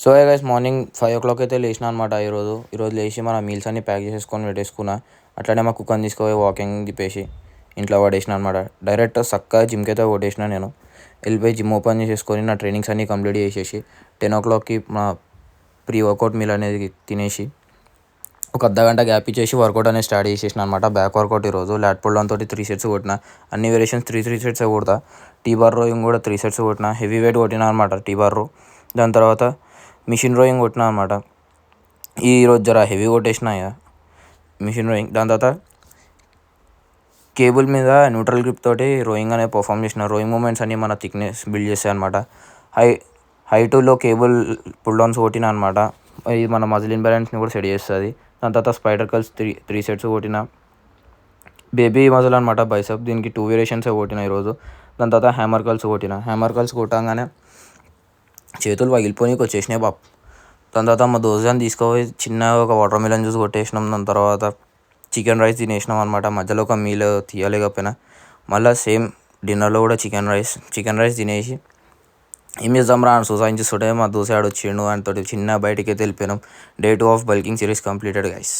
So guys morning 5 అయితే లేచిన అనమాట ఈరోజు లేచి మన మీల్స్ అన్ని ప్యాక్ చేసేసుకొని పెట్టేసుకున్నా. అట్లనే మా కుక్కని తీసుకుపోయి వాకింగ్ తిప్పేసి ఇంట్లో పడేసిన అనమాట. డైరెక్ట్ చక్కగా జిమ్కి అయితే కొట్టేసిన. నేను వెళ్ళిపోయి జిమ్ ఓపెన్ చేసేసుకొని నా ట్రైనింగ్స్ అన్నీ కంప్లీట్ చేసేసి 10 మా ప్రీ వర్కౌట్ మీల్ అనేది తినేసి ఒక అర్ధగంట గ్యాప్ ఇచ్చేసి వర్కౌట్ అనేది స్టార్ట్ చేసేసిన అనమాట. బ్యాక్ వర్కౌట్ ఈరోజు లాట్ పుల్ డౌన్ తోటి 3 సెట్స్ కొట్టిన. అన్ని వేరియేషన్స్ 3 సెట్స్ కొడతా. టీ బార్ రోయింగ్ కూడా 3 సెట్స్ కొట్టిన. హెవీ వెయిట్ కొట్టిన అనమాట టీ బార్ రో. దాని తర్వాత మిషన్ రోయింగ్ కొట్టిన అనమాట. ఈరోజు జర హెవీ కొట్టేసిన ఇక మిషన్ రోయింగ్. దాని తర్వాత కేబుల్ మీద న్యూట్రల్ గ్రిప్ తోటి రోయింగ్ అనేది పర్ఫామ్ చేసిన. రోయింగ్ మూమెంట్స్ అన్ని మన థిక్నెస్ బిల్డ్ చేస్తాయి అనమాట. High to low cable pull downs కొట్టిన అనమాట. ఇది మన మజిల్ ఇంబ్యాలెన్స్ని కూడా సెట్ చేస్తుంది. దాని తర్వాత స్పైడర్ కర్ల్స్ 3 సెట్స్ కొట్టిన. బేబీ మజిల్ అనమాట బైసెప్, దీనికి 2 వేరియేషన్స్ కొట్టిన ఈరోజు. దాని తర్వాత హ్యామర్ కర్ల్స్ కొట్టిన. హ్యామర్ కర్ల్స్ కొట్టంగానే చేతులు పగిలిపోయి వచ్చేసినాయి బాప్. దాని తర్వాత మా దోస్తుని తీసుకుపోయి చిన్నగా ఒక వాటర్ మిలన్ జ్యూస్ కొట్టేసినాం. దాని తర్వాత చికెన్ రైస్ తినేసినాం అనమాట. మధ్యలో ఒక మీల్ తీయలేకపోయినా. మళ్ళీ సేమ్ డిన్నర్లో కూడా చికెన్ రైస్ తినేసి ఏం చేద్దాం రా అని సుసాయించుస్తుంటే మా దోస్త్ ఆడు వచ్చిండు. ఆయనతోటి చిన్న బయటికి అయితే వెళ్ళిపోయినాం. Day 2 of bulking series completed guys.